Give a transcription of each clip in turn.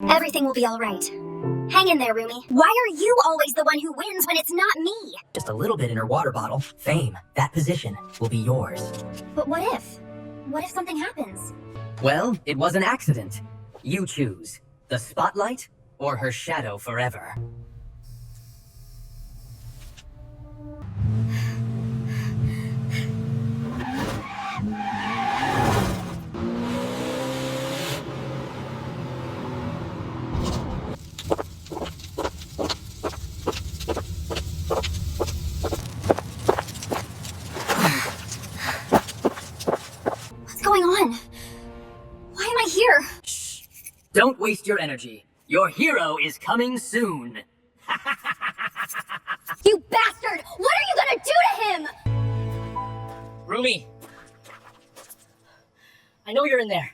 Everything will be all right. Hang in there, Rumi. Why are you always the one who wins when it's not me? Just a little bit in her water bottle. Fame, that position, will be yours. But what if? What if something happens? Well, it was an accident. You choose. The spotlight or her shadow forever. What's going on? Why am I here? Shh. Don't waste your energy. Your hero is coming soon. You bastard! What are you gonna do to him? Rumi. I know you're in there.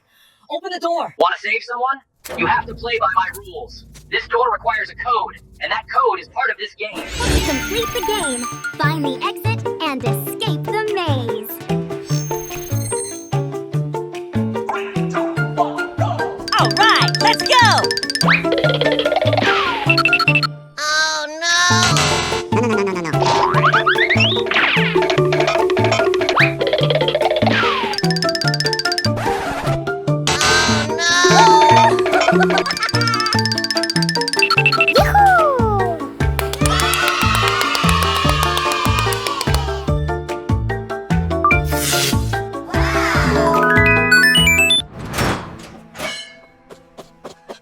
Open the door. Want to save someone? You have to play by my rules. This door requires a code, and that code is part of this game. To complete the game, find the exit and escape the maze. All right, let's go! Oh no! No.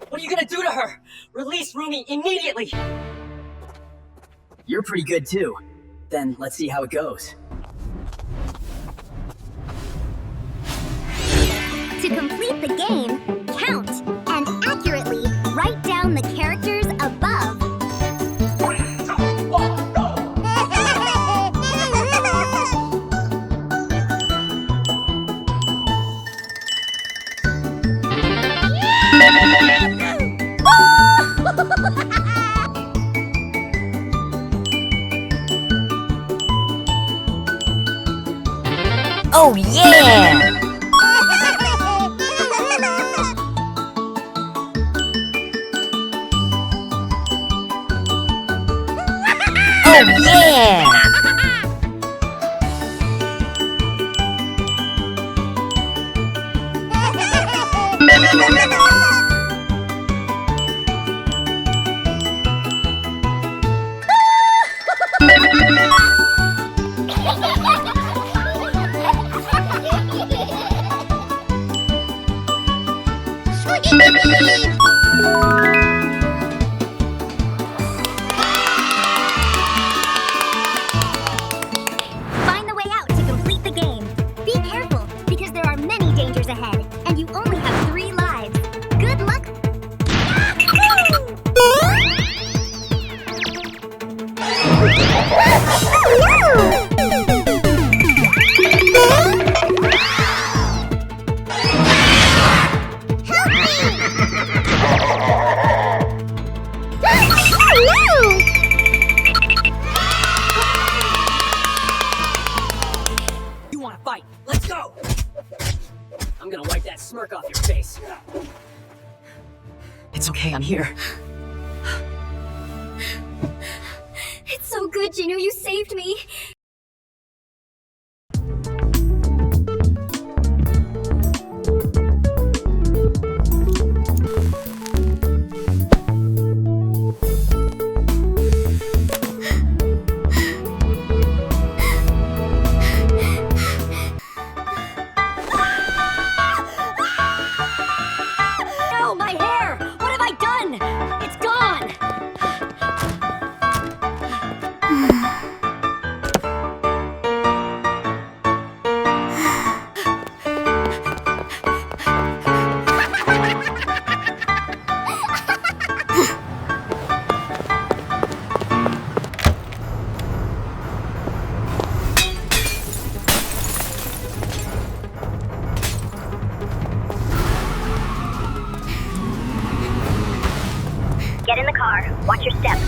What are you gonna do to her? Release Rumi immediately! You're pretty good too. Then let's see how it goes. To complete the game, count and accurately write down the characters above. Oh yeah! Oh yeah! Find the way out to complete the game. Be careful, because there are many dangers ahead, and you only have 3 lives. Good luck! You wanna fight? Let's go! I'm gonna wipe that smirk off your face. It's okay, I'm here. It's so good, Jinu, you saved me. No, my hair! What have I done? It's gone! Get in the car. Watch your step.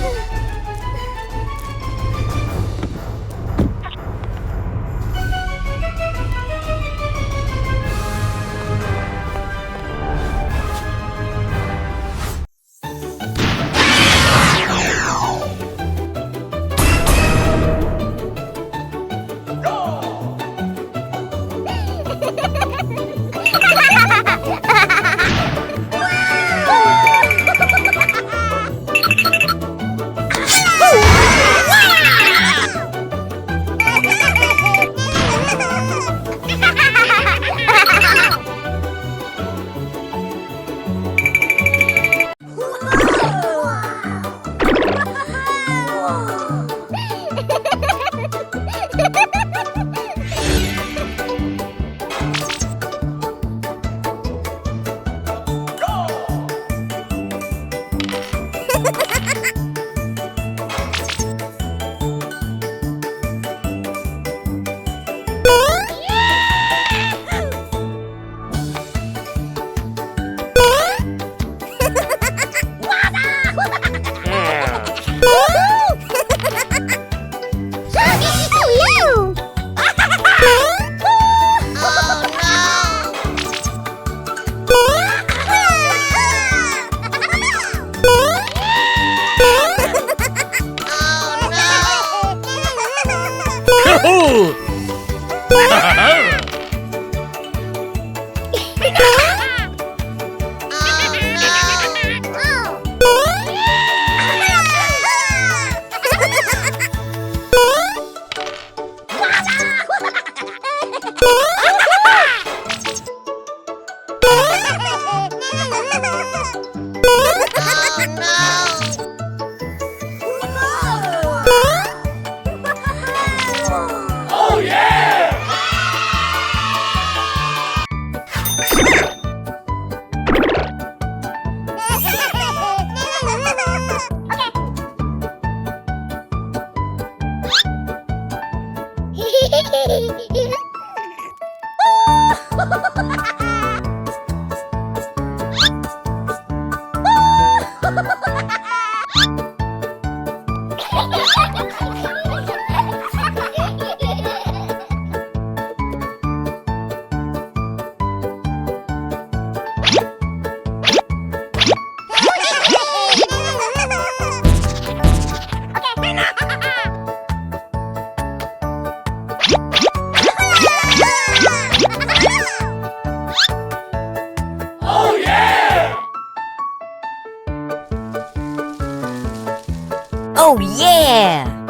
Oh yeah!